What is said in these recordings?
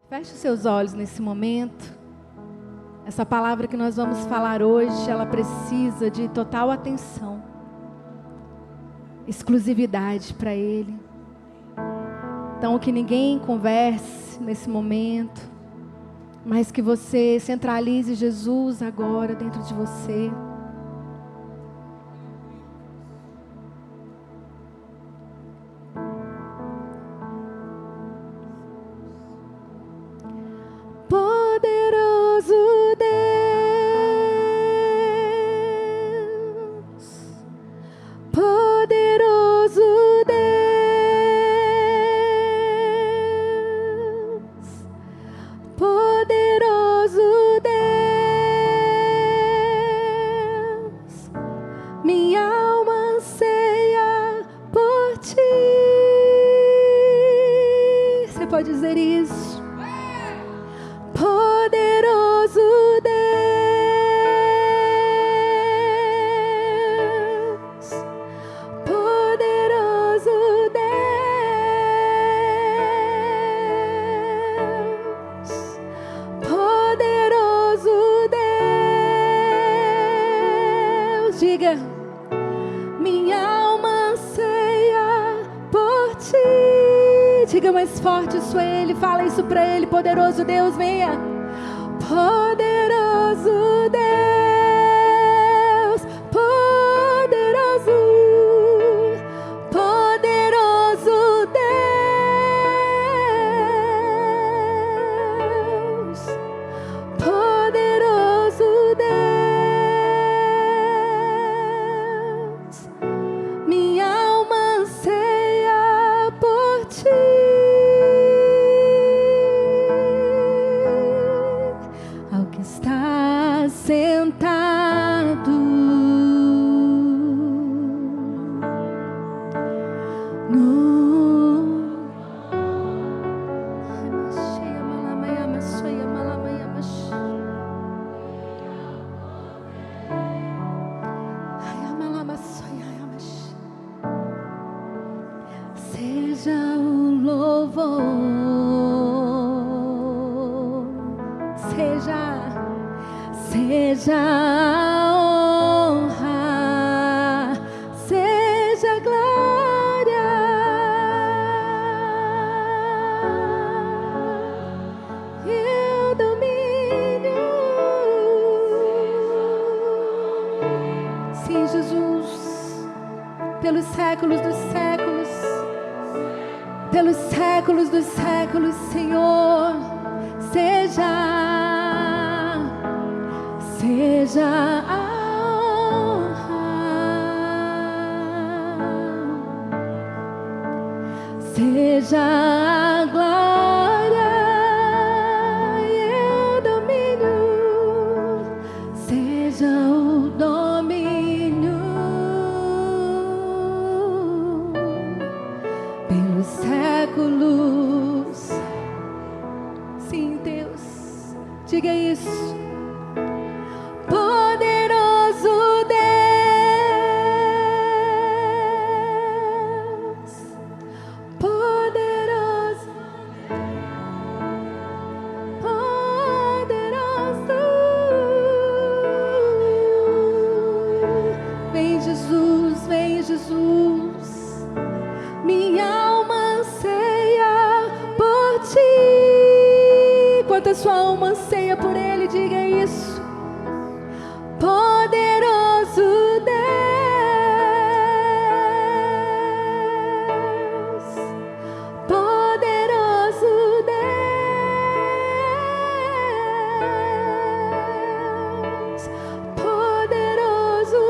Feche os seus olhos nesse momento. Essa palavra que nós vamos falar hoje, ela precisa de total atenção, exclusividade para Ele. Então, que ninguém converse nesse momento, mas que você centralize Jesus agora dentro de você. Poderoso Deus, poderoso Deus, poderoso Deus, minha alma anseia por Ti. Você pode dizer isso? Poderoso Deus, poderoso Deus, poderoso Deus. Diga, minha alma anseia por Ti. Diga mais forte isso a Ele, fala isso para Ele. Poderoso Deus, venha. Poderoso Deus, poderoso, poderoso Deus, poderoso Deus, minha alma anseia por Ti. Está sentado no seja o louvor, seja a honra, seja a glória e o domínio. Sim, Jesus, pelos séculos dos séculos, pelos séculos dos séculos, Senhor, seja a honra, seja a glória e o domínio, seja o domínio pelos séculos. Sim, Deus, diga isso. Poderoso Deus, poderoso, poderoso. Vem Jesus, vem Jesus, minha alma anseia por Ti. Quanto a sua alma anseia por Ele, diga isso. Poderoso Deus, poderoso Deus, poderoso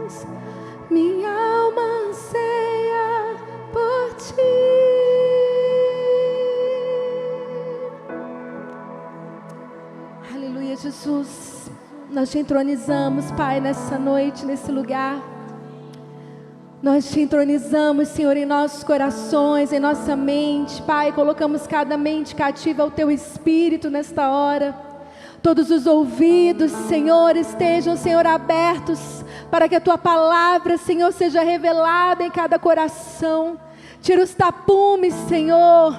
Deus, minha alma anseia por Ti. Aleluia, Jesus, nós Te entronizamos, Pai, nessa noite, nesse lugar. Nós Te entronizamos, Senhor, em nossos corações, em nossa mente, Pai. Colocamos cada mente cativa ao Teu Espírito nesta hora. Todos os ouvidos, Senhor, estejam, Senhor, abertos para que a Tua palavra, Senhor, seja revelada em cada coração. Tira os tapumes, Senhor.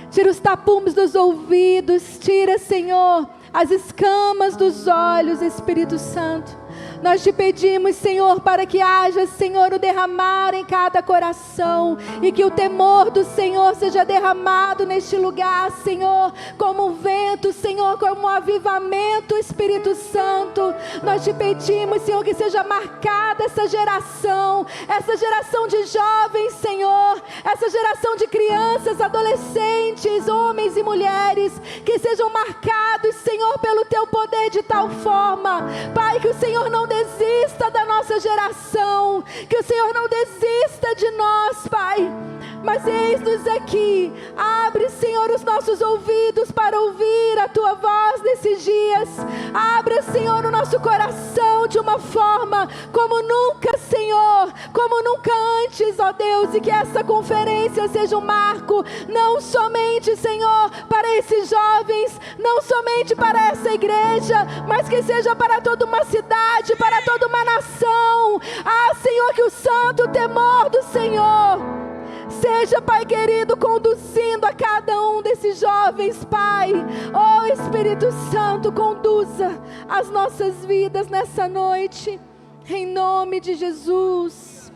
Tira os tapumes dos ouvidos. Tira, Senhor, as escamas dos olhos, Espírito Santo. Nós te pedimos, Senhor, para que haja, Senhor, o derramar em cada coração, e que o temor do Senhor seja derramado neste lugar, Senhor, como um vento, Senhor, como um avivamento, Espírito Santo. Nós te pedimos, Senhor, que seja marcada essa geração de jovens, Senhor, essa geração de crianças, adolescentes, homens e mulheres, que sejam marcados, Senhor, pelo teu poder de tal forma, Pai, que o Senhor não desista da nossa geração, que o Senhor não desista de nós, Pai, mas eis-nos aqui. Abre, Senhor, os nossos ouvidos para ouvir a tua voz nesses dias. Abre, Senhor, o nosso coração de uma forma como nunca, Senhor, como nunca antes, ó Deus, e que essa conferência seja um marco, não somente, Senhor, para esses jovens, não somente para essa igreja, mas que seja para toda uma cidade, para toda uma nação. Ah, Senhor, que o santo temor do Senhor seja, Pai querido, conduzindo a cada um desses jovens, Pai. Oh, Espírito Santo, conduza as nossas vidas nessa noite, em nome de Jesus.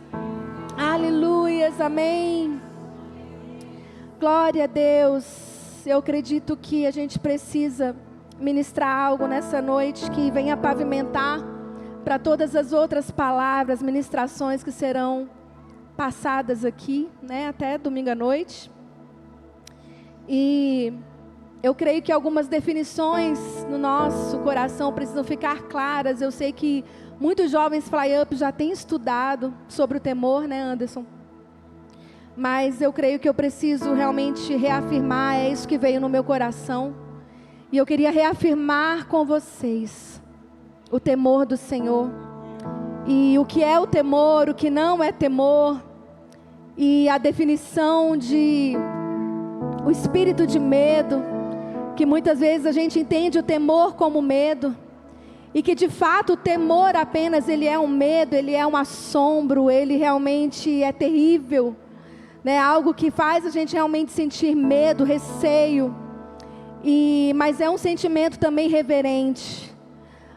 Aleluias, amém. Glória a Deus. Eu acredito que a gente precisa ministrar algo nessa noite que venha pavimentar para todas as outras palavras, ministrações que serão passadas aqui, né, até domingo à noite. E eu creio que algumas definições no nosso coração precisam ficar claras. Eu sei que muitos jovens fly-up já têm estudado sobre o temor, né, Anderson? Mas eu creio que eu preciso realmente reafirmar, é isso que veio no meu coração. E eu queria reafirmar com vocês o temor do Senhor. E o que é o temor, o que não é temor. E a definição de o espírito de medo, que muitas vezes a gente entende o temor como medo. E que de fato o temor apenas ele é um medo, ele é um assombro, ele realmente é terrível. Né? Algo que faz a gente realmente sentir medo, receio. Mas é um sentimento também reverente.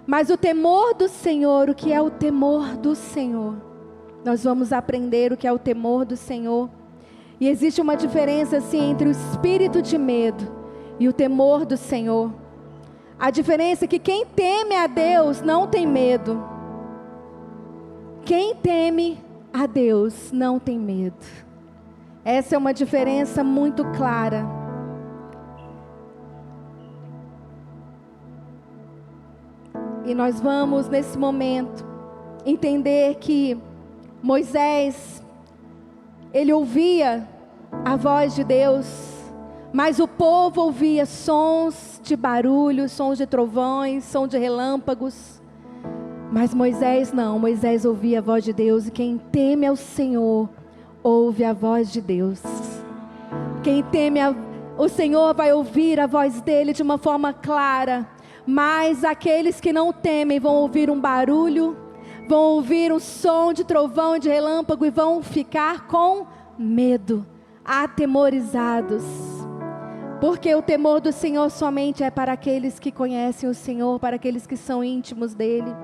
Mas o temor do Senhor, o que é o temor do Senhor? Nós vamos aprender o que é o temor do Senhor. E existe uma diferença assim entre o espírito de medo e o temor do Senhor. A diferença é que quem teme a Deus não tem medo. Quem teme a Deus não tem medo. Essa é uma diferença muito clara. E nós vamos, nesse momento, entender que Moisés, ele ouvia a voz de Deus, mas o povo ouvia sons de barulho, sons de trovões, sons de relâmpagos. Mas Moisés não, Moisés ouvia a voz de Deus, e quem teme ao Senhor, ouve a voz de Deus. Quem teme o Senhor vai ouvir a voz dele de uma forma clara. Mas aqueles que não temem vão ouvir um barulho, vão ouvir um som de trovão e de relâmpago e vão ficar com medo, atemorizados. Porque o temor do Senhor somente é para aqueles que conhecem o Senhor, para aqueles que são íntimos dele.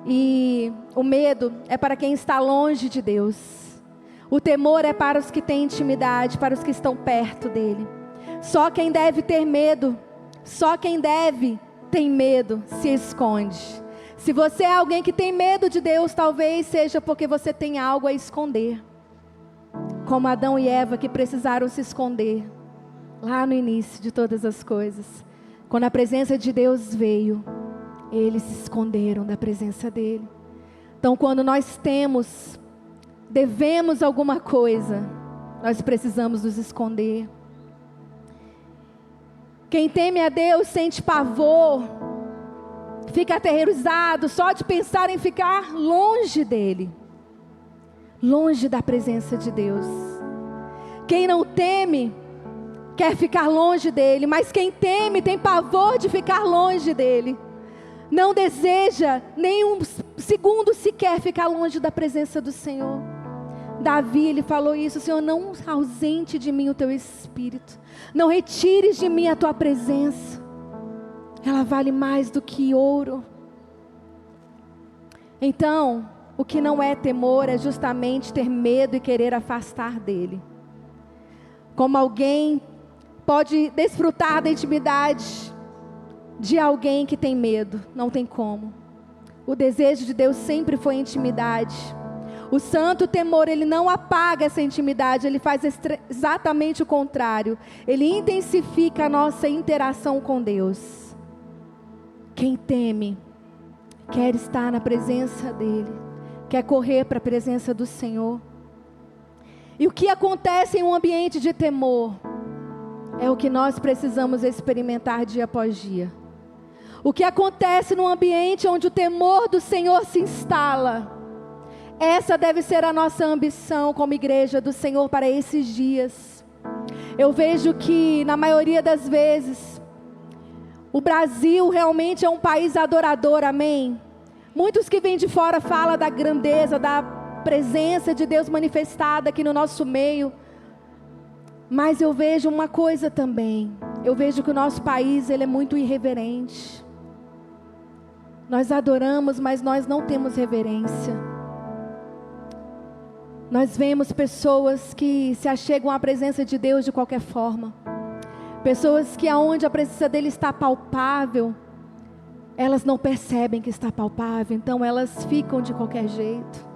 E o medo é para quem está longe de Deus. O temor é para os que têm intimidade, para os que estão perto dele. Só quem deve ter medo, só quem tem medo se esconde. Se você é alguém que tem medo de Deus, talvez seja porque você tem algo a esconder. Como Adão e Eva que precisaram se esconder lá no início de todas as coisas. Quando a presença de Deus veio, eles se esconderam da presença dele. Então quando nós devemos alguma coisa, nós precisamos nos esconder. Quem teme a Deus sente pavor, fica aterrorizado só de pensar em ficar longe dele, longe da presença de Deus. Quem não teme, quer ficar longe dele, mas quem teme tem pavor de ficar longe dele. Não deseja nem um segundo sequer ficar longe da presença do Senhor. Davi, ele falou isso: Senhor, não ausente de mim o teu Espírito, não retires de mim a tua presença. Ela vale mais do que ouro. Então, o que não é temor é justamente ter medo e querer afastar dele. Como alguém pode desfrutar da intimidade de alguém que tem medo? Não tem como. O desejo de Deus sempre foi intimidade. O santo temor, ele não apaga essa intimidade, ele faz exatamente o contrário. Ele intensifica a nossa interação com Deus. Quem teme, quer estar na presença dEle, quer correr para a presença do Senhor. E o que acontece em um ambiente de temor, é o que nós precisamos experimentar dia após dia. O que acontece num ambiente onde o temor do Senhor se instala, essa deve ser a nossa ambição como igreja do Senhor para esses dias. Eu vejo que na maioria das vezes, o Brasil realmente é um país adorador, amém? Muitos que vêm de fora falam da grandeza, da presença de Deus manifestada aqui no nosso meio. Mas eu vejo uma coisa também, eu vejo que o nosso país, ele é muito irreverente. Nós adoramos, mas nós não temos reverência. Nós vemos pessoas que se achegam à presença de Deus de qualquer forma. Pessoas que aonde a presença dele está palpável, elas não percebem que está palpável, então elas ficam de qualquer jeito.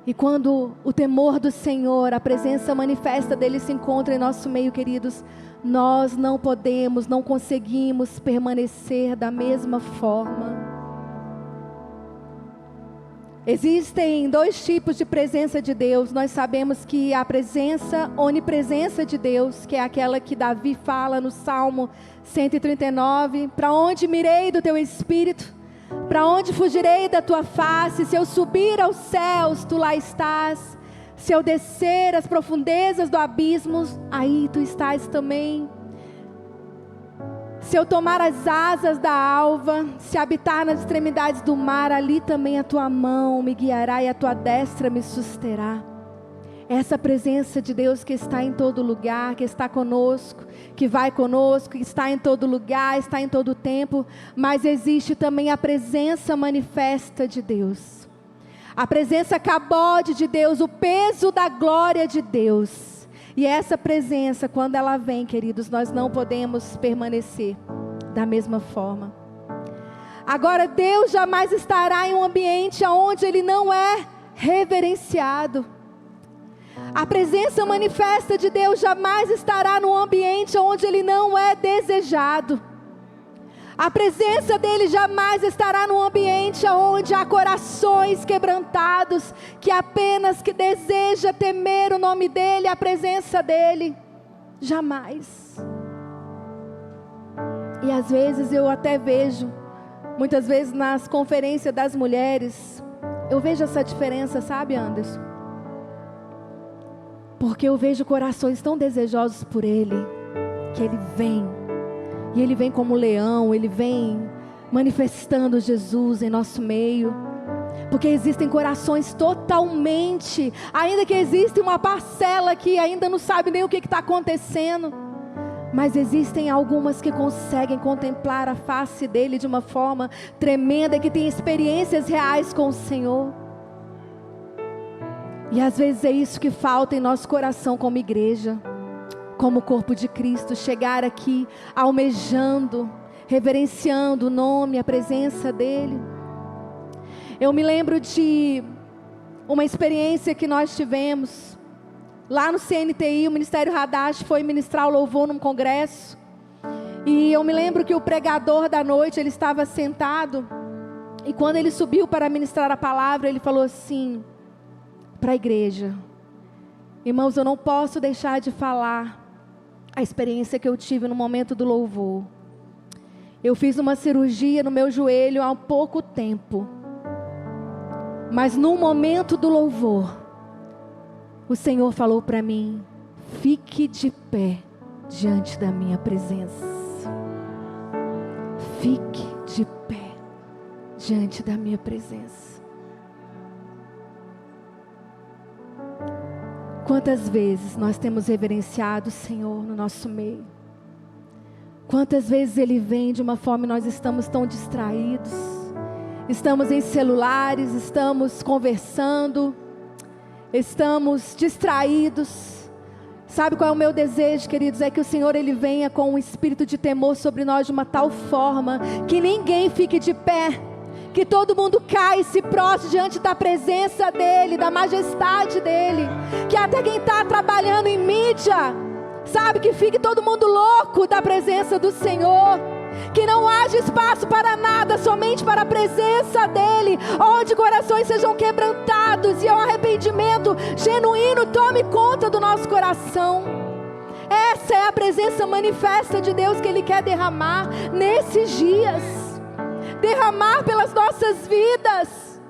E quando o temor do Senhor, a presença manifesta dele se encontra em nosso meio, queridos, nós não podemos, não conseguimos permanecer da mesma forma. Existem dois tipos de presença de Deus. Nós sabemos que a presença, onipresença de Deus, que é aquela que Davi fala no Salmo 139, para onde mirei do teu Espírito? Para onde fugirei da tua face? Se eu subir aos céus, tu lá estás. Se eu descer às profundezas do abismo, aí tu estás também. Se eu tomar as asas da alva, se habitar nas extremidades do mar, ali também a tua mão me guiará e a tua destra me susterá. Essa presença de Deus que está em todo lugar, que está conosco, que vai conosco, que está em todo lugar, está em todo tempo. Mas existe também a presença manifesta de Deus. A presença cabode de Deus, o peso da glória de Deus. E essa presença, quando ela vem, queridos, nós não podemos permanecer da mesma forma. Agora, Deus jamais estará em um ambiente onde Ele não é reverenciado. A presença manifesta de Deus jamais estará num ambiente onde Ele não é desejado. A presença dEle jamais estará num ambiente onde há corações quebrantados, que apenas que deseja temer o nome dEle, a presença dEle. Jamais. E às vezes eu até vejo, muitas vezes nas conferências das mulheres, eu vejo essa diferença, sabe, Anderson? Porque eu vejo corações tão desejosos por Ele, que Ele vem. E Ele vem como leão, Ele vem manifestando Jesus em nosso meio. Porque existem corações totalmente, ainda que existe uma parcela que ainda não sabe nem o que está acontecendo. Mas existem algumas que conseguem contemplar a face dEle de uma forma tremenda, que têm experiências reais com o Senhor. E às vezes é isso que falta em nosso coração como igreja, como corpo de Cristo, chegar aqui almejando, reverenciando o nome, a presença dEle. Eu me lembro de uma experiência que nós tivemos lá no CNTI, o Ministério Hadash foi ministrar o louvor num congresso. E eu me lembro que o pregador da noite, ele estava sentado, e quando ele subiu para ministrar a palavra, ele falou assim para a igreja: irmãos, eu não posso deixar de falar a experiência que eu tive no momento do louvor. Eu fiz uma cirurgia no meu joelho há pouco tempo, mas no momento do louvor, o Senhor falou para mim: fique de pé diante da minha presença. Fique de pé diante da minha presença. Quantas vezes nós temos reverenciado o Senhor no nosso meio? Quantas vezes Ele vem de uma forma e nós estamos tão distraídos? Estamos em celulares, estamos conversando, estamos distraídos. Sabe qual é o meu desejo, queridos? É que o Senhor Ele venha com um espírito de temor sobre nós de uma tal forma que ninguém fique de pé, que todo mundo caia e se prostre diante da presença dEle, da majestade dEle, que até quem está trabalhando em mídia, sabe, que fique todo mundo louco da presença do Senhor, que não haja espaço para nada, somente para a presença dEle, onde corações sejam quebrantados e o arrependimento genuíno tome conta do nosso coração. Essa é a presença manifesta de Deus que Ele quer derramar nesses dias, derramar pelas nossas vidas.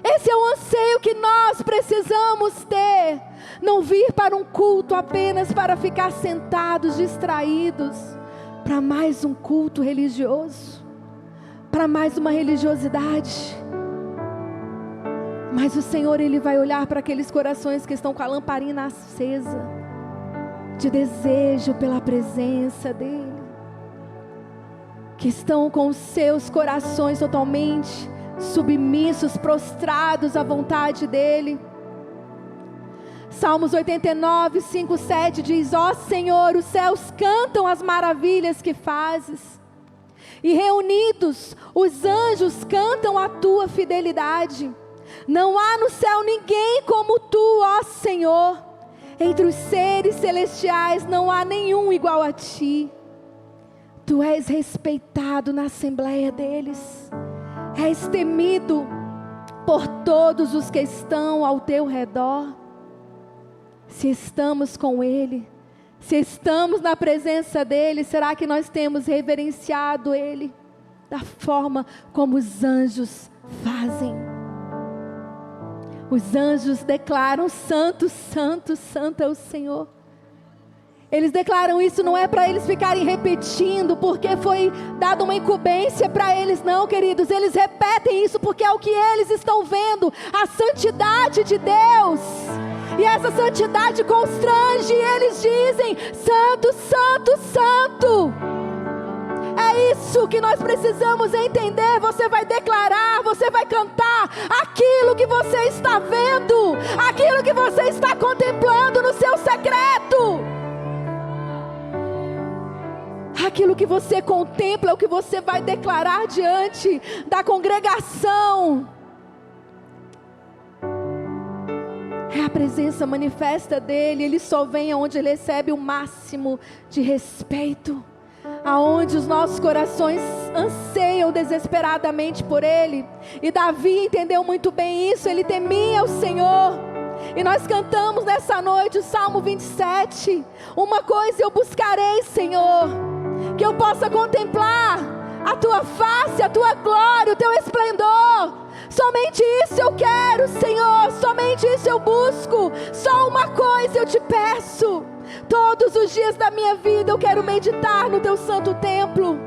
Esse é o anseio que nós precisamos ter. Não vir para um culto apenas para ficar sentados, distraídos, para mais um culto religioso, para mais uma religiosidade. Mas o Senhor, Ele vai olhar para aqueles corações que estão com a lamparina acesa, de desejo pela presença dEle, que estão com os seus corações totalmente submissos, prostrados à vontade dEle. Salmos 89, 5, 7 diz: ó Senhor, os céus cantam as maravilhas que fazes, e reunidos os anjos cantam a tua fidelidade. Não há no céu ninguém como tu, ó Senhor, entre os seres celestiais não há nenhum igual a ti. Tu és respeitado na assembleia deles, és temido por todos os que estão ao teu redor. Se estamos com Ele, se estamos na presença dEle, será que nós temos reverenciado Ele da forma como os anjos fazem? Os anjos declaram: santo, santo, santo é o Senhor. Eles declaram isso, não é para eles ficarem repetindo, porque foi dada uma incumbência para eles, não, queridos. Eles repetem isso porque é o que eles estão vendo, a santidade de Deus. E essa santidade constrange, e eles dizem: santo, santo, santo. É isso que nós precisamos entender. Você vai declarar, você vai cantar aquilo que você está vendo, aquilo que você está contemplando no seu secreto. Aquilo que você contempla é o que você vai declarar diante da congregação. É a presença manifesta dEle. Ele só vem aonde Ele recebe o máximo de respeito, aonde os nossos corações anseiam desesperadamente por Ele. E Davi entendeu muito bem isso. Ele temia o Senhor. E nós cantamos nessa noite o Salmo 27. Uma coisa eu buscarei, Senhor, que eu possa contemplar a Tua face, a Tua glória, o Teu esplendor. Somente isso eu quero, Senhor, somente isso eu busco. Só uma coisa eu te peço: todos os dias da minha vida eu quero meditar no Teu santo templo.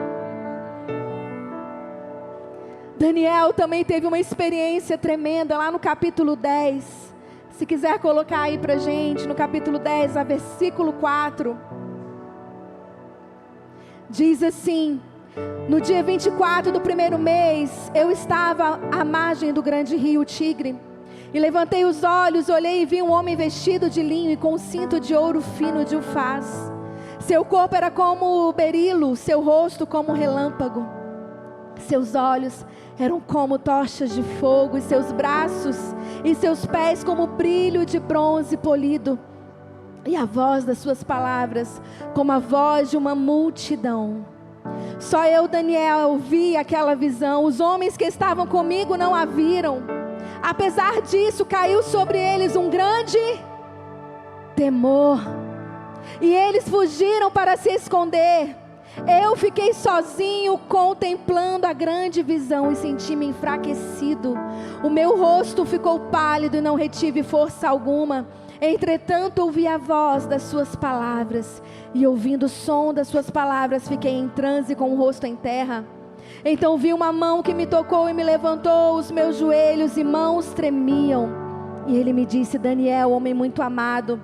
Daniel também teve uma experiência tremenda lá no capítulo 10. Se quiser colocar aí pra gente, no capítulo 10, a versículo 4. Diz assim: no dia 24 do primeiro mês, eu estava à margem do grande rio Tigre, e levantei os olhos, olhei e vi um homem vestido de linho e com um cinto de ouro fino de ufaz. Seu corpo era como berilo, seu rosto como um relâmpago. Seus olhos eram como tochas de fogo, e seus braços e seus pés como brilho de bronze polido. E a voz das suas palavras como a voz de uma multidão. Só eu, Daniel, vi aquela visão. Os homens que estavam comigo não a viram. Apesar disso, caiu sobre eles um grande temor, e eles fugiram para se esconder. Eu fiquei sozinho contemplando a grande visão e senti-me enfraquecido. O meu rosto ficou pálido e não retive força alguma. Entretanto ouvi a voz das suas palavras, e ouvindo o som das suas palavras fiquei em transe com o rosto em terra. Então vi uma mão que me tocou e me levantou. Os meus joelhos e mãos tremiam. E ele me disse: Daniel, homem muito amado,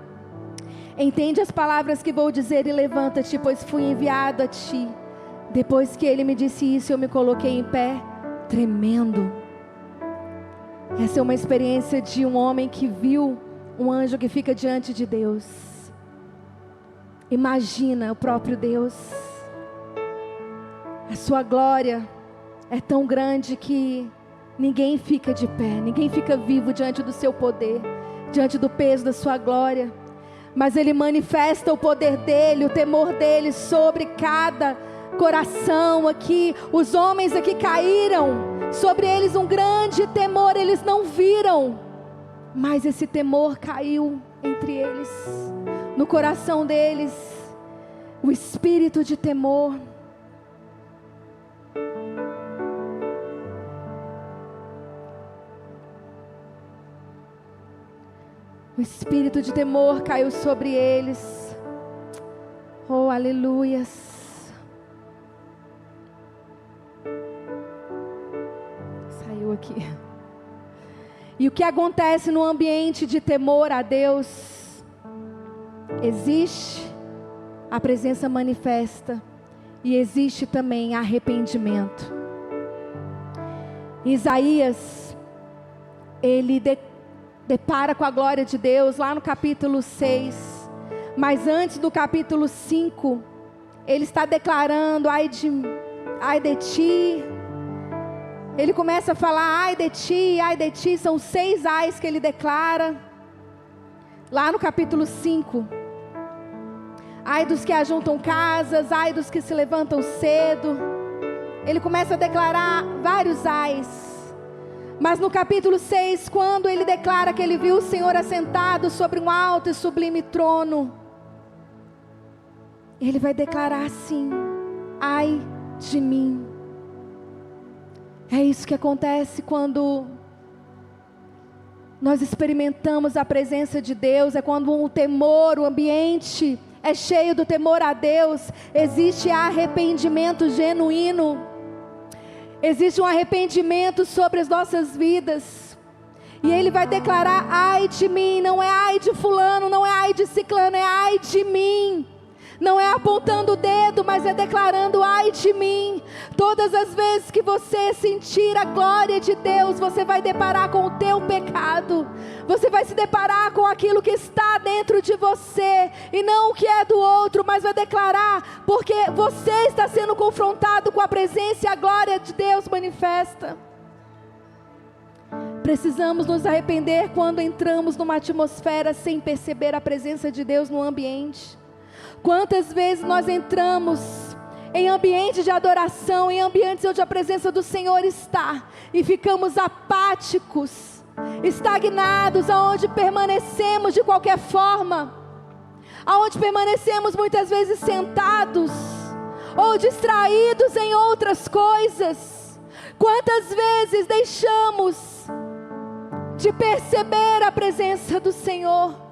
entende as palavras que vou dizer e levanta-te, pois fui enviado a ti. Depois que ele me disse isso, eu me coloquei em pé, tremendo. Essa é uma experiência de um homem que viu um anjo que fica diante de Deus. Imagina o próprio Deus. A sua glória é tão grande que ninguém fica de pé, ninguém fica vivo diante do seu poder, diante do peso da sua glória. Mas Ele manifesta o poder dEle, o temor dEle sobre cada coração aqui. Os homens aqui caíram, sobre eles um grande temor, eles não viram, mas esse temor caiu entre eles, no coração deles, o espírito de temor. O espírito de temor caiu sobre eles. Oh, aleluias. Saiu aqui. E o que acontece no ambiente de temor a Deus? Existe a presença manifesta e existe também arrependimento. Isaías, ele depara com a glória de Deus lá no capítulo 6, mas antes do capítulo 5, ele está declarando: ai de ti. Ele começa a falar: ai de ti, são 6 ais que ele declara, lá no capítulo 5, ai dos que ajuntam casas, ai dos que se levantam cedo. Ele começa a declarar vários ais. Mas no capítulo 6, quando ele declara que ele viu o Senhor assentado sobre um alto e sublime trono, ele vai declarar assim: ai de mim. É isso que acontece quando nós experimentamos a presença de Deus. É quando o temor, o ambiente é cheio do temor a Deus. Existe arrependimento genuíno. Existe um arrependimento sobre as nossas vidas. E ele vai declarar: ai de mim. Não é ai de fulano, não é ai de ciclano, é ai de mim. Não é apontando o dedo, mas é declarando: ai de mim. Todas as vezes que você sentir a glória de Deus, você vai deparar com o teu pecado. Você vai se deparar com aquilo que está dentro de você, e não o que é do outro, mas vai declarar, porque você está sendo confrontado com a presença e a glória de Deus manifesta. Precisamos nos arrepender quando entramos numa atmosfera sem perceber a presença de Deus no ambiente. Quantas vezes nós entramos em ambientes de adoração, em ambientes onde a presença do Senhor está, e ficamos apáticos, estagnados, aonde permanecemos de qualquer forma, aonde permanecemos muitas vezes sentados, ou distraídos em outras coisas. Quantas vezes deixamos de perceber a presença do Senhor?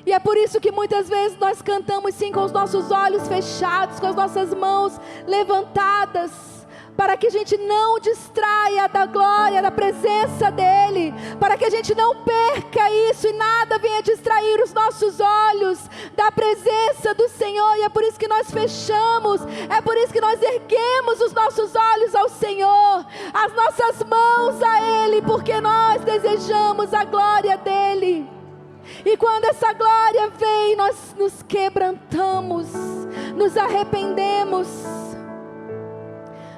E é por isso que muitas vezes nós cantamos sim com os nossos olhos fechados, com as nossas mãos levantadas, para que a gente não distraia da glória, da presença dEle, para que a gente não perca isso e nada venha distrair os nossos olhos da presença do Senhor. E é por isso que nós fechamos, é por isso que nós erguemos os nossos olhos ao Senhor, as nossas mãos a Ele, porque nós desejamos a glória dEle. E quando essa glória vem, nós nos quebrantamos, nos arrependemos.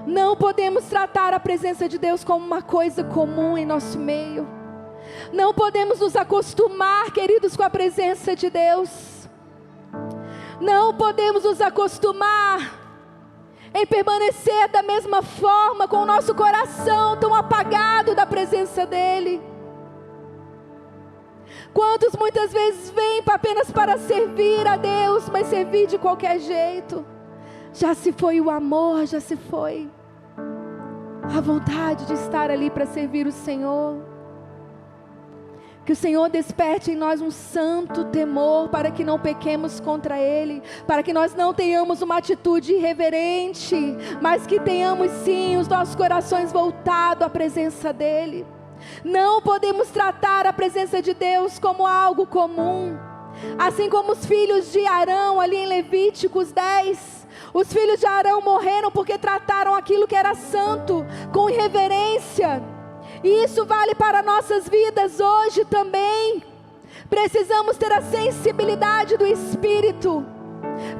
Não podemos tratar a presença de Deus como uma coisa comum em nosso meio. Não podemos nos acostumar, queridos, com a presença de Deus. Não podemos nos acostumar em permanecer da mesma forma, com o nosso coração tão apagado da presença dEle. Quantos muitas vezes vêm apenas para servir a Deus, mas servir de qualquer jeito? Já se foi o amor, já se foi a vontade de estar ali para servir o Senhor. Que o Senhor desperte em nós um santo temor, para que não pequemos contra Ele, para que nós não tenhamos uma atitude irreverente, mas que tenhamos sim os nossos corações voltados à presença dEle. Não podemos tratar a presença de Deus como algo comum. Assim como os filhos de Arão, ali em Levíticos 10, os filhos de Arão morreram porque trataram aquilo que era santo com irreverência. E isso vale para nossas vidas hoje também. Precisamos ter a sensibilidade do Espírito.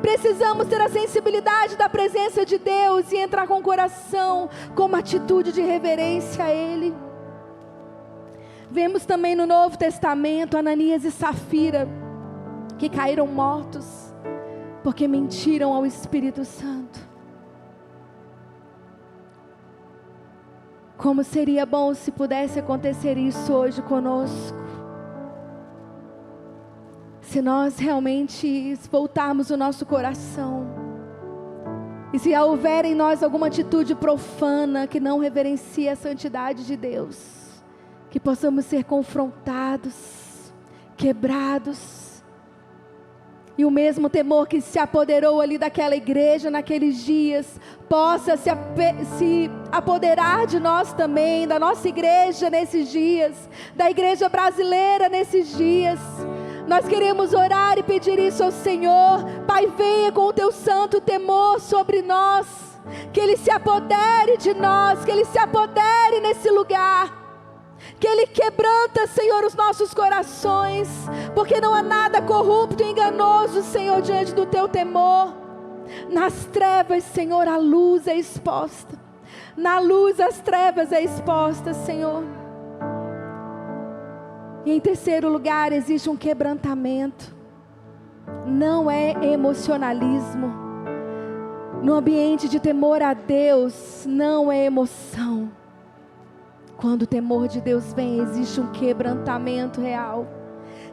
Precisamos ter a sensibilidade da presença de Deus e entrar com o coração, com uma atitude de reverência a Ele. Vemos também no Novo Testamento Ananias e Safira, que caíram mortos porque mentiram ao Espírito Santo. Como seria bom se pudesse acontecer isso hoje conosco. Se nós realmente voltarmos o nosso coração, e se houver em nós alguma atitude profana que não reverencia a santidade de Deus, que possamos ser confrontados, quebrados, e o mesmo temor que se apoderou ali daquela igreja naqueles dias, possa se apoderar de nós também, da nossa igreja nesses dias, da igreja brasileira nesses dias. Nós queremos orar e pedir isso ao Senhor. Pai, venha com o teu santo temor sobre nós, que Ele se apodere de nós, que Ele se apodere nesse lugar, que Ele quebranta, Senhor, os nossos corações, porque não há nada corrupto e enganoso, Senhor, diante do teu temor. Nas trevas, Senhor, a luz é exposta, na luz as trevas é exposta, Senhor. E em terceiro lugar, existe um quebrantamento. Não é emocionalismo. No ambiente de temor a Deus, não é emoção. Quando o temor de Deus vem, existe um quebrantamento real.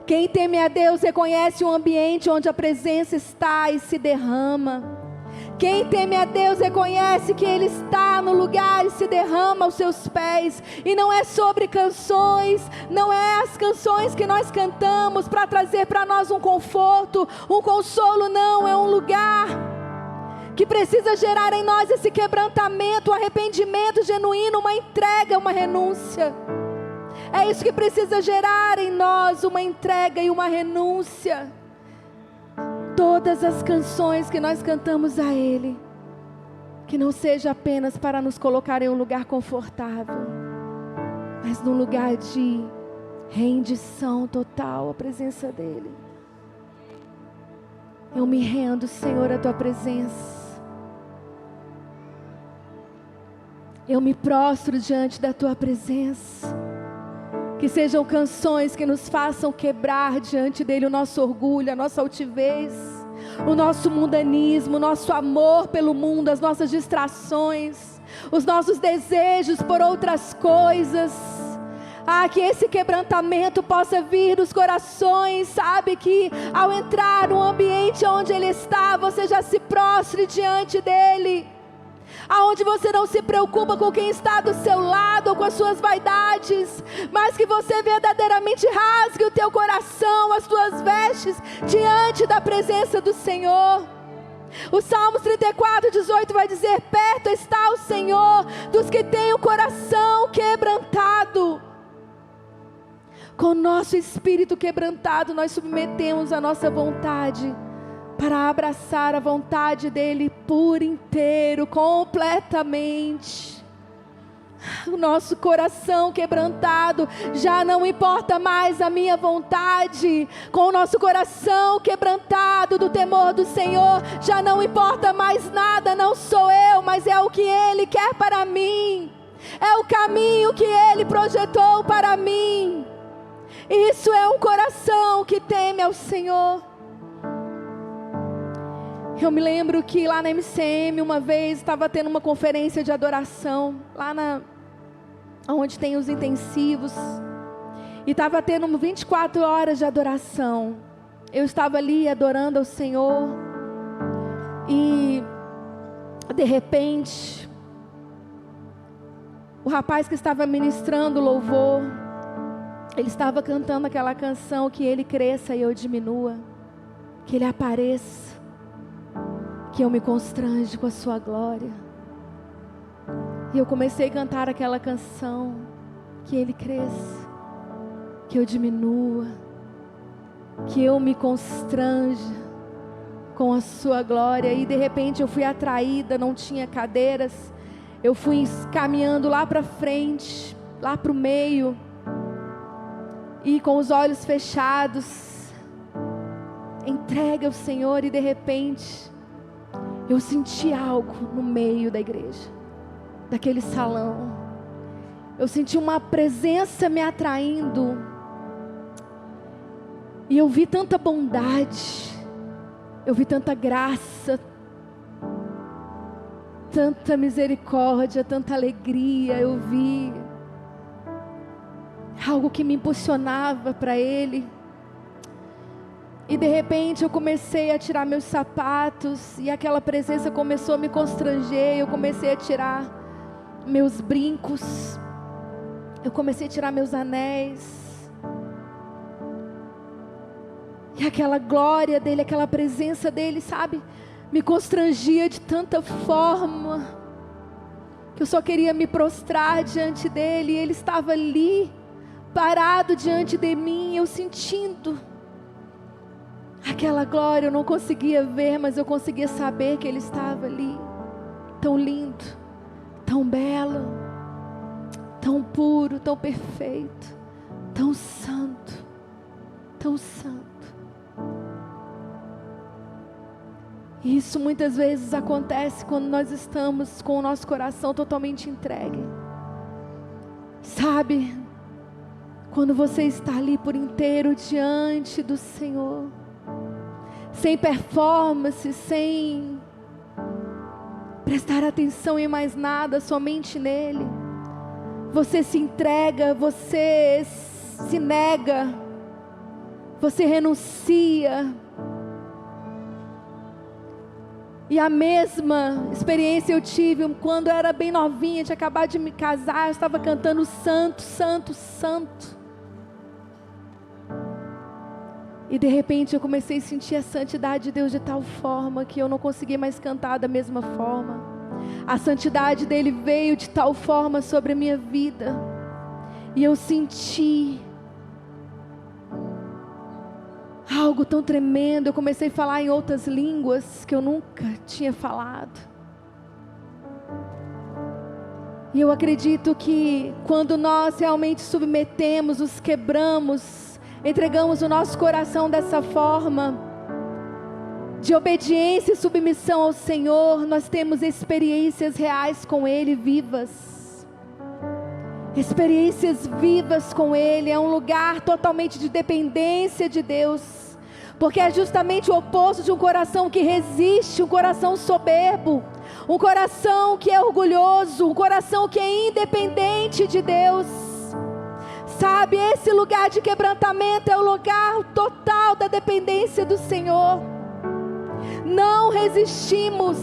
Quem teme a Deus reconhece um ambiente onde a presença está e se derrama. Quem teme a Deus reconhece que Ele está no lugar e se derrama aos seus pés. E não é sobre canções, não é as canções que nós cantamos para trazer para nós um conforto, um consolo, não. É um lugar que precisa gerar em nós esse quebrantamento, um arrependimento genuíno, uma entrega, uma renúncia. É isso que precisa gerar em nós, uma entrega e uma renúncia. Todas as canções que nós cantamos a Ele, que não seja apenas para nos colocar em um lugar confortável, mas num lugar de rendição total à presença dEle. Eu me rendo, Senhor, à Tua presença. Eu me prostro diante da Tua presença. Que sejam canções que nos façam quebrar diante dEle o nosso orgulho, a nossa altivez, o nosso mundanismo, o nosso amor pelo mundo, as nossas distrações, os nossos desejos por outras coisas. Que esse quebrantamento possa vir dos corações, sabe? Que ao entrar no ambiente onde Ele está, você já se prostre diante dEle. Aonde você não se preocupa com quem está do seu lado ou com as suas vaidades, mas que você verdadeiramente rasgue o teu coração, as tuas vestes diante da presença do Senhor. O Salmos 34:18 vai dizer: perto está o Senhor dos que têm o coração quebrantado. Com o nosso espírito quebrantado, nós submetemos a nossa vontade para abraçar a vontade dEle por inteiro, completamente. O nosso coração quebrantado, já não importa mais a minha vontade. Com o nosso coração quebrantado do temor do Senhor, já não importa mais nada, não sou eu, mas é o que Ele quer para mim. É o caminho que Ele projetou para mim. Isso é um coração que teme ao Senhor. Eu me lembro que lá na MCM, uma vez, estava tendo uma conferência de adoração, lá onde tem os intensivos, e estava tendo 24 horas de adoração. Eu estava ali adorando ao Senhor, e de repente, o rapaz que estava ministrando louvor, ele estava cantando aquela canção: que Ele cresça e eu diminua, que Ele apareça, que eu me constrange com a sua glória. E eu comecei a cantar aquela canção, que Ele cresça, que eu diminua, que eu me constranja com a sua glória. E de repente eu fui atraída, não tinha cadeiras, eu fui caminhando lá para frente, lá para o meio, e com os olhos fechados, entregue ao Senhor. E de repente eu senti algo no meio da igreja, daquele salão. Eu senti uma presença me atraindo, e eu vi tanta bondade, eu vi tanta graça, tanta misericórdia, tanta alegria. Eu vi algo que me impulsionava para Ele. E de repente eu comecei a tirar meus sapatos, e aquela presença começou a me constranger. Eu comecei a tirar meus brincos, eu comecei a tirar meus anéis, e aquela glória dele, aquela presença dele, sabe, me constrangia de tanta forma, que eu só queria me prostrar diante dele. E ele estava ali, parado diante de mim, eu sentindo aquela glória. Eu não conseguia ver, mas eu conseguia saber que ele estava ali, tão lindo, tão belo, tão puro, tão perfeito, tão santo, tão santo. E isso muitas vezes acontece quando nós estamos com o nosso coração totalmente entregue. Sabe, quando você está ali por inteiro diante do Senhor, sem performance, sem prestar atenção em mais nada, somente nele. Você se entrega, você se nega, você renuncia. E a mesma experiência eu tive quando eu era bem novinha, tinha acabado de me casar. Eu estava cantando santo, santo, santo. E de repente eu comecei a sentir a santidade de Deus de tal forma que eu não conseguia mais cantar da mesma forma. A santidade dele veio de tal forma sobre a minha vida, e eu senti algo tão tremendo. Eu comecei a falar em outras línguas que eu nunca tinha falado. E eu acredito que quando nós realmente submetemos, nos quebramos, entregamos o nosso coração dessa forma, de obediência e submissão ao Senhor, nós temos experiências reais com Ele, vivas. Experiências vivas com Ele. É um lugar totalmente de dependência de Deus, porque é justamente o oposto de um coração que resiste, um coração soberbo, um coração que é orgulhoso, um coração que é independente de Deus. Sabe, esse lugar de quebrantamento é o lugar total da dependência do Senhor. Não resistimos,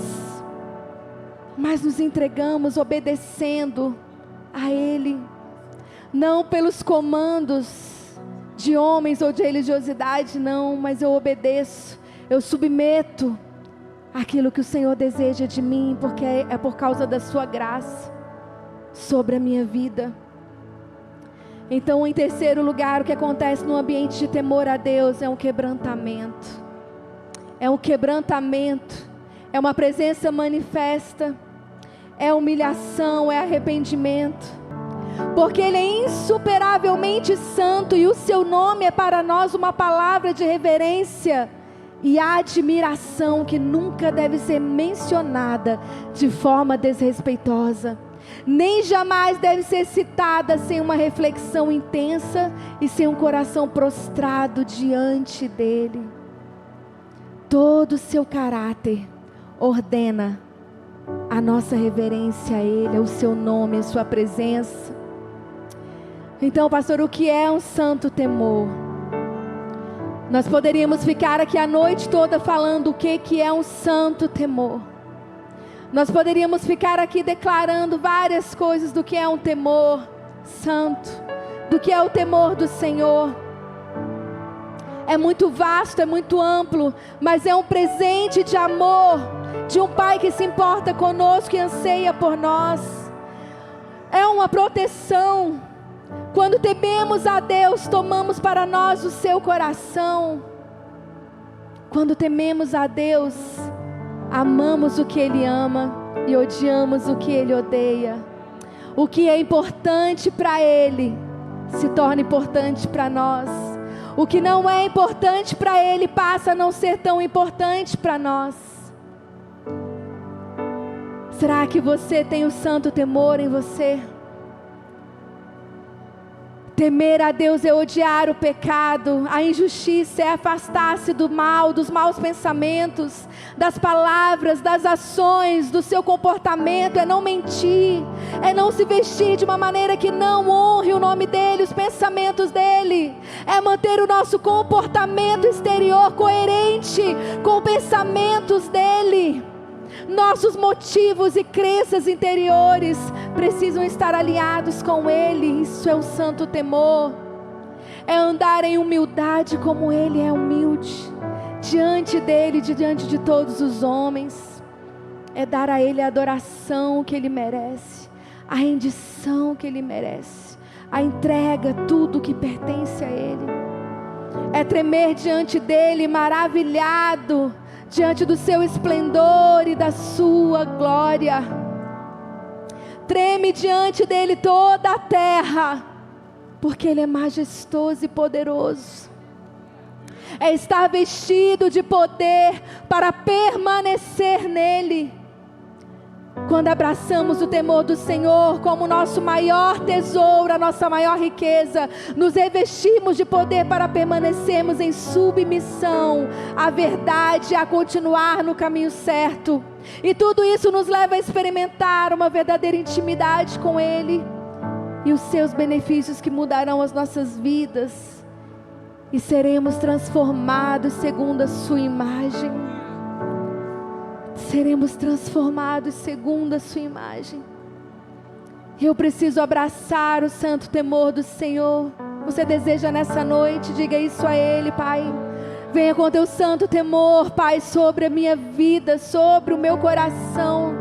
mas nos entregamos obedecendo a Ele, não pelos comandos de homens ou de religiosidade, não, mas eu obedeço, eu submeto aquilo que o Senhor deseja de mim, porque é por causa da sua graça sobre a minha vida. Então, em terceiro lugar, o que acontece no ambiente de temor a Deus é um quebrantamento. É um quebrantamento, é uma presença manifesta, é humilhação, é arrependimento, porque Ele é insuperavelmente santo, e o seu nome é para nós uma palavra de reverência e admiração que nunca deve ser mencionada de forma desrespeitosa, nem jamais deve ser citada sem uma reflexão intensa e sem um coração prostrado diante dEle. Todo o seu caráter ordena a nossa reverência a Ele, ao seu nome, a sua presença. Então, pastor, o que é um santo temor? Nós poderíamos ficar aqui a noite toda falando o que é um santo temor. Nós poderíamos ficar aqui declarando várias coisas do que é um temor santo, do que é o temor do Senhor. É muito vasto, é muito amplo, mas é um presente de amor, de um Pai que se importa conosco e anseia por nós. É uma proteção, Quando tememos a Deus, tomamos para nós o seu coração. Quando tememos a Deus, amamos o que Ele ama e odiamos o que Ele odeia. O que é importante para Ele se torna importante para nós. O que não é importante para Ele passa a não ser tão importante para nós. Será que você tem o santo temor em você? Temer a Deus é odiar o pecado, a injustiça é afastar-se do mal, dos maus pensamentos, das palavras, das ações, do seu comportamento, é não mentir, é não se vestir de uma maneira que não honre o nome dEle, os pensamentos dEle, é manter o nosso comportamento exterior coerente com os pensamentos dEle. Nossos motivos e crenças interiores precisam estar alinhados com Ele. Isso é o santo temor. É andar em humildade como Ele é humilde, diante dEle, diante de todos os homens. É dar a Ele a adoração que Ele merece, a rendição que Ele merece, a entrega, tudo que pertence a Ele. É tremer diante dEle, maravilhado, diante do seu esplendor e da sua glória. Treme diante dele toda a terra, porque ele é majestoso e poderoso. É estar vestido de poder para permanecer nele. Quando abraçamos o temor do Senhor como nosso maior tesouro, a nossa maior riqueza, nos revestimos de poder para permanecermos em submissão à verdade, a continuar no caminho certo. E tudo isso nos leva a experimentar uma verdadeira intimidade com Ele e os seus benefícios que mudarão as nossas vidas, e seremos transformados segundo a sua imagem. Seremos transformados segundo a sua imagem. Eu preciso abraçar o santo temor do Senhor. Você deseja nessa noite? Diga isso a Ele, Pai. Venha com teu santo temor, Pai, sobre a minha vida, sobre o meu coração.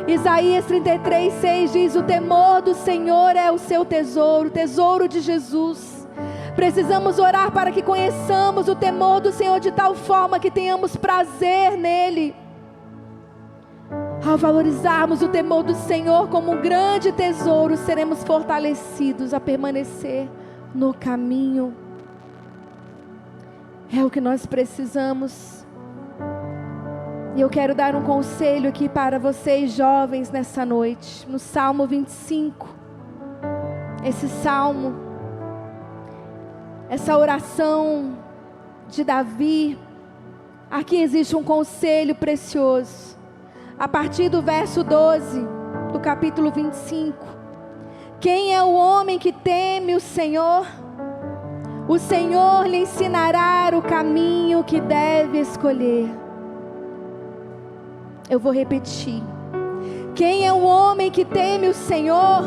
Isaías 33:6 diz: o temor do Senhor é o seu tesouro, o tesouro de Jesus. Precisamos orar para que conheçamos o temor do Senhor de tal forma que tenhamos prazer nele. Ao valorizarmos o temor do Senhor como um grande tesouro, seremos fortalecidos a permanecer no caminho. É o que nós precisamos. E eu quero dar um conselho aqui para vocês jovens nessa noite. No Salmo 25. Esse salmo, essa oração de Davi. Aqui existe um conselho precioso. A partir do verso 12, do capítulo 25. Quem é o homem que teme o Senhor? O Senhor lhe ensinará o caminho que deve escolher. Eu vou repetir. Quem é o homem que teme o Senhor?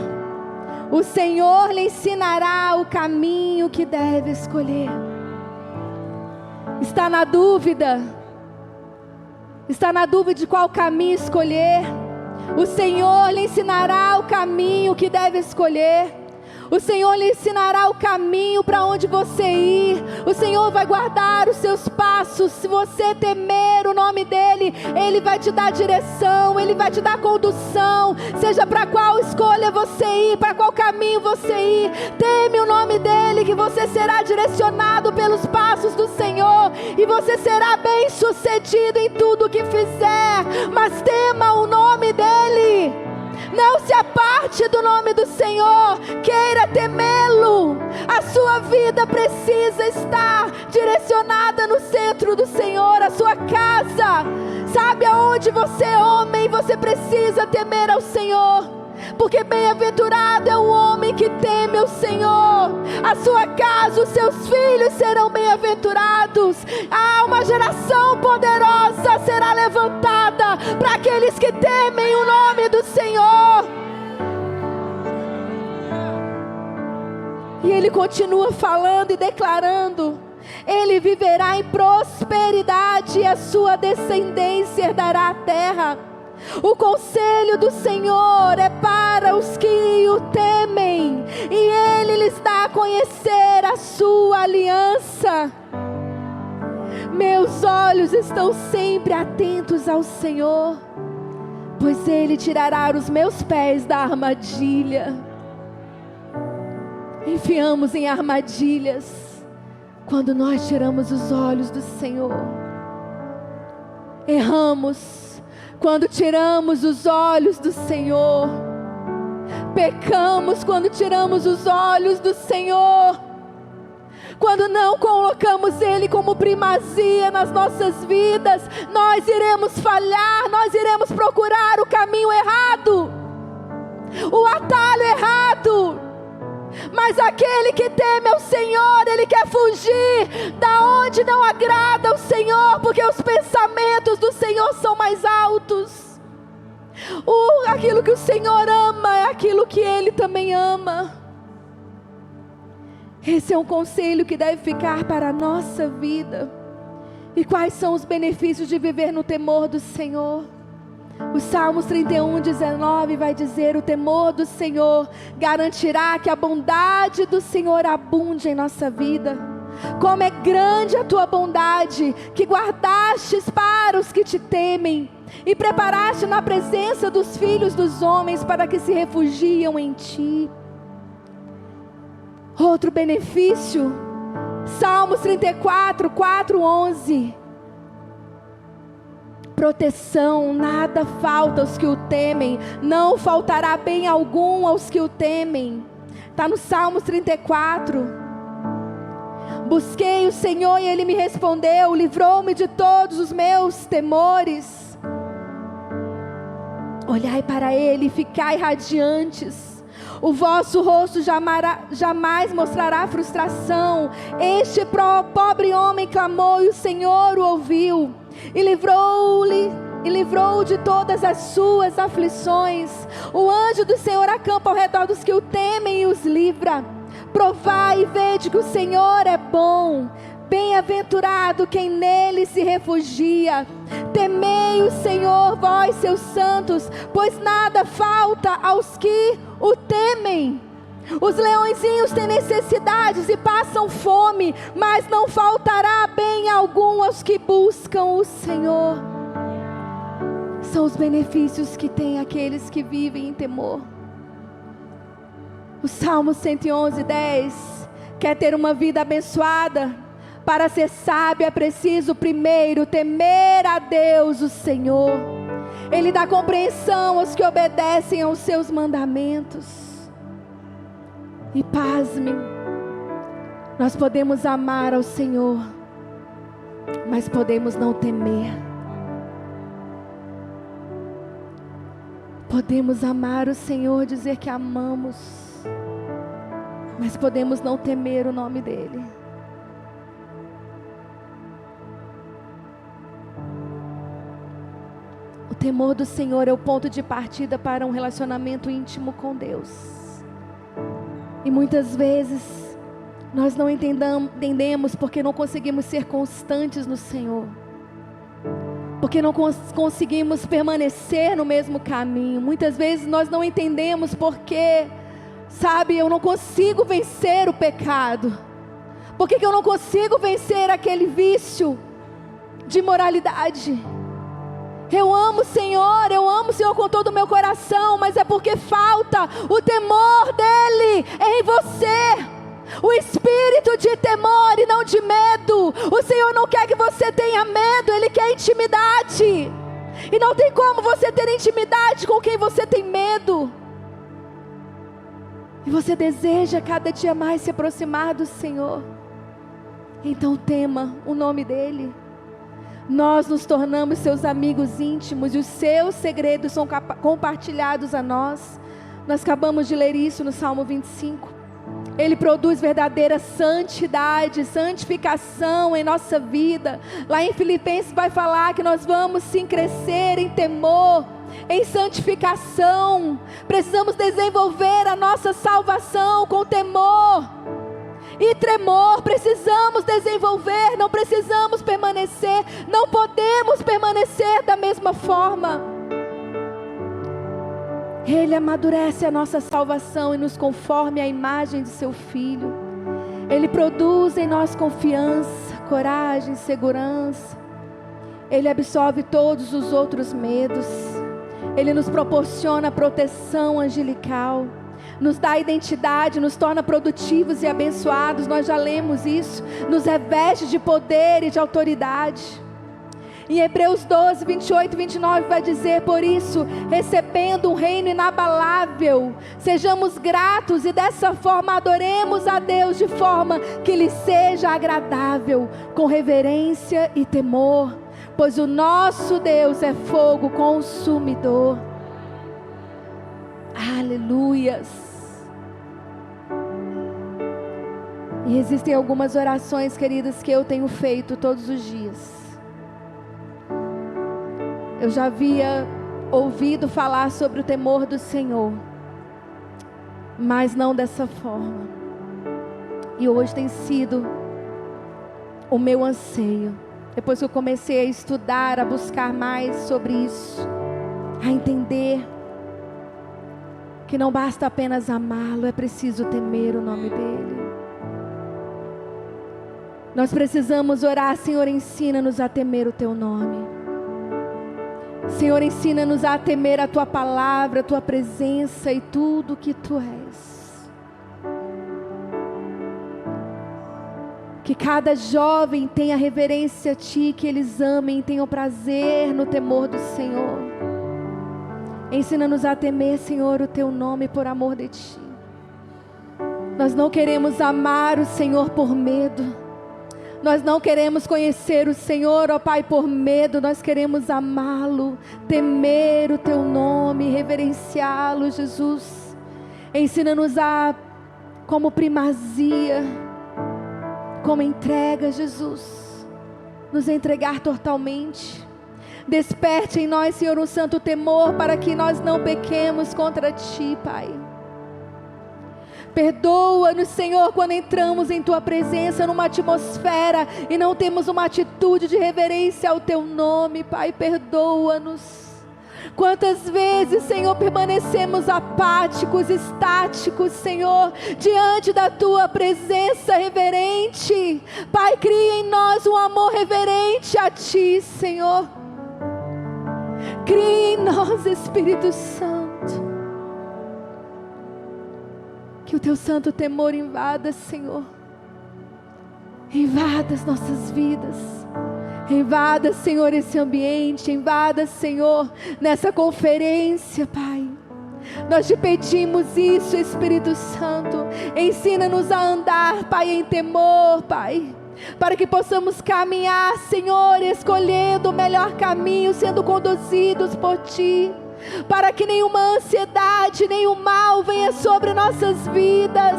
O Senhor lhe ensinará o caminho que deve escolher. Está na dúvida? Está na dúvida de qual caminho escolher? O Senhor lhe ensinará o caminho que deve escolher. O Senhor lhe ensinará o caminho para onde você ir. O Senhor vai guardar os seus passos. Se você temer o nome dEle, Ele vai te dar direção, Ele vai te dar condução. Seja para qual escolha você ir, para qual caminho você ir, teme o nome dEle, que você será direcionado pelos passos do Senhor, e você será bem sucedido em tudo que fizer. Mas tema o nome dEle. Não se aparte do nome do Senhor, queira temê-lo. A sua vida precisa estar direcionada no centro do Senhor, a sua casa. Sabe aonde você é homem, você precisa temer ao Senhor. Porque bem-aventurado é o homem que teme o Senhor. A sua casa, os seus filhos serão bem-aventurados. Uma geração poderosa será levantada para aqueles que temem o nome do Senhor. E ele continua falando e declarando: ele viverá em prosperidade e a sua descendência herdará a terra. O conselho do Senhor é para os que o temem, e Ele lhes dá a conhecer a sua aliança. Meus olhos estão sempre atentos ao Senhor, pois Ele tirará os meus pés da armadilha. Enfiamos em armadilhas quando nós tiramos os olhos do Senhor. Erramos quando tiramos os olhos do Senhor. Pecamos quando tiramos os olhos do Senhor. Quando não colocamos Ele como primazia nas nossas vidas, nós iremos falhar, nós iremos procurar o caminho errado, o atalho errado. Mas aquele que teme ao Senhor, ele quer fugir da onde não agrada ao Senhor, porque os pensamentos do Senhor são mais altos. Aquilo que o Senhor ama é aquilo que Ele também ama. Esse é um conselho que deve ficar para a nossa vida. E quais são os benefícios de viver no temor do Senhor? O Salmos 31:19 vai dizer: o temor do Senhor garantirá que a bondade do Senhor abunde em nossa vida. Como é grande a tua bondade, que guardastes para os que te temem, e preparaste na presença dos filhos dos homens para que se refugiam em ti. Outro benefício, Salmos 34:4-11. Proteção, nada falta aos que o temem, não faltará bem algum aos que o temem. Está no Salmos 34. Busquei o Senhor e Ele me respondeu, livrou-me de todos os meus temores. Olhai para Ele e ficai radiantes. O vosso rosto jamais mostrará frustração. Este pobre homem clamou e o Senhor o ouviu, e livrou-o de todas as suas aflições. O anjo do Senhor acampa ao redor dos que o temem e os livra. Provai e vede que o Senhor é bom. Bem-aventurado quem nele se refugia. Temei o Senhor, vós seus santos, pois nada falta aos que o temem. Os leõezinhos têm necessidades e passam fome, mas não faltará bem algum aos que buscam o Senhor. São os benefícios que têm aqueles que vivem em temor. O Salmo 111:10 quer ter uma vida abençoada. Para ser sábio é preciso primeiro temer a Deus, o Senhor. Ele dá compreensão aos que obedecem aos seus mandamentos. E pasme, nós podemos amar ao Senhor, mas podemos não temer. Podemos amar o Senhor, dizer que amamos, mas podemos não temer o nome dEle. O temor do Senhor é o ponto de partida para um relacionamento íntimo com Deus. E muitas vezes nós não entendemos porque não conseguimos ser constantes no Senhor, porque não conseguimos permanecer no mesmo caminho. Muitas vezes nós não entendemos porque, eu não consigo vencer o pecado. Por que eu não consigo vencer aquele vício de imoralidade? Eu amo o Senhor com todo o meu coração, mas é porque falta o temor dEle em você. O espírito de temor e não de medo. O Senhor não quer que você tenha medo, Ele quer intimidade. E não tem como você ter intimidade com quem você tem medo. E você deseja cada dia mais se aproximar do Senhor. Então tema o nome dEle. Nós nos tornamos seus amigos íntimos e os seus segredos são compartilhados a nós. Nós acabamos de ler isso no Salmo 25. Ele produz verdadeira santidade, santificação em nossa vida. Lá em Filipenses vai falar que nós vamos sim crescer em temor, em santificação. Precisamos desenvolver a nossa salvação com temor e tremor. Precisamos desenvolver, não precisamos permanecer, não podemos permanecer da mesma forma. Ele amadurece a nossa salvação e nos conforme à imagem de seu Filho. Ele produz em nós confiança, coragem, segurança. Ele absolve todos os outros medos. Ele nos proporciona proteção angelical, nos dá identidade, nos torna produtivos e abençoados. Nós já lemos isso. Nos reveste de poder e de autoridade. Em Hebreus 12, 28 e 29 vai dizer: por isso, recebendo um reino inabalável, sejamos gratos e dessa forma adoremos a Deus de forma que lhe seja agradável, com reverência e temor, pois o nosso Deus é fogo consumidor. Aleluias. E existem algumas orações, queridas, que eu tenho feito todos os dias. Eu já havia ouvido falar sobre o temor do Senhor, mas não dessa forma. E hoje tem sido o meu anseio, depois que eu comecei a estudar, a buscar mais sobre isso, a entender que não basta apenas amá-lo, é preciso temer o nome dEle. Nós precisamos orar: Senhor, ensina-nos a temer o Teu nome. Senhor, ensina-nos a temer a Tua palavra, a Tua presença e tudo que Tu és. Que cada jovem tenha reverência a Ti, que eles amem e tenham prazer no temor do Senhor. Ensina-nos a temer, Senhor, o Teu nome por amor de Ti. Nós não queremos amar o Senhor por medo. Nós não queremos conhecer o Senhor, ó Pai, por medo. Nós queremos amá-lo, temer o Teu nome, reverenciá-lo, Jesus. Ensina-nos a, como primazia, como entrega, Jesus, nos entregar totalmente. Desperte em nós, Senhor, um santo temor para que nós não pequemos contra Ti, Pai. Perdoa-nos, Senhor, quando entramos em Tua presença numa atmosfera e não temos uma atitude de reverência ao Teu nome, Pai. Perdoa-nos. Quantas vezes, Senhor, permanecemos apáticos, estáticos, Senhor, diante da Tua presença reverente. Pai, cria em nós um amor reverente a Ti, Senhor. Cria em nós, Espírito Santo. Que o Teu santo temor invada, Senhor. Invada as nossas vidas. Invada, Senhor, esse ambiente. Invada, Senhor, nessa conferência, Pai. Nós Te pedimos isso, Espírito Santo. Ensina-nos a andar, Pai, em temor, Pai. Para que possamos caminhar, Senhor, escolhendo o melhor caminho, sendo conduzidos por Ti. Para que nenhuma ansiedade, nenhum mal venha sobre nossas vidas.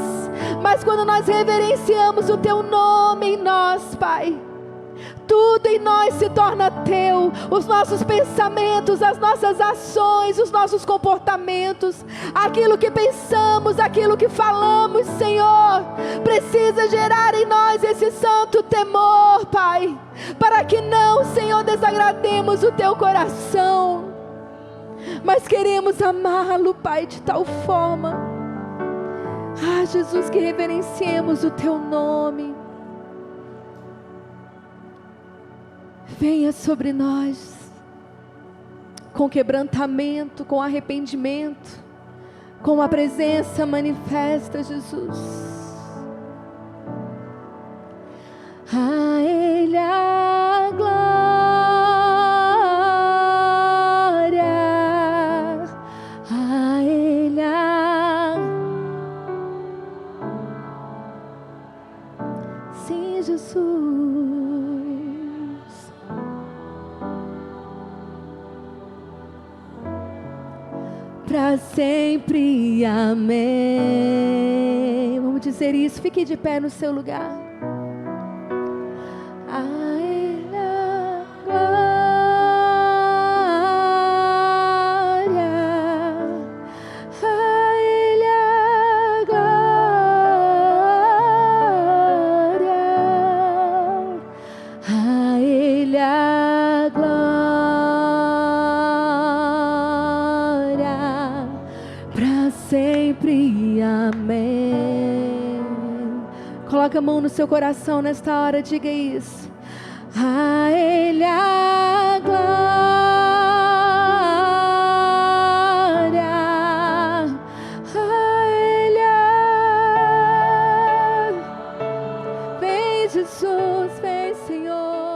Mas quando nós reverenciamos o Teu nome em nós, Pai, tudo em nós se torna Teu. Os nossos pensamentos, as nossas ações, os nossos comportamentos, aquilo que pensamos, aquilo que falamos, Senhor, precisa gerar em nós esse santo temor, Pai, para que não, Senhor, desagrademos o Teu coração, mas queremos amá-lo, Pai, de tal forma, Jesus, que reverenciemos o Teu nome. Venha sobre nós, com quebrantamento, com arrependimento, com a presença manifesta, Jesus. A Ele a glória, a Ele a... Sim, Jesus. Para sempre, amém. Vamos dizer isso, fique de pé no seu lugar. A Ele a glória, a Ele a glória, a Ele a glória. Coloca a mão no seu coração nesta hora, diga isso. A Ele a glória, a Ele a... Vem Jesus, vem Senhor.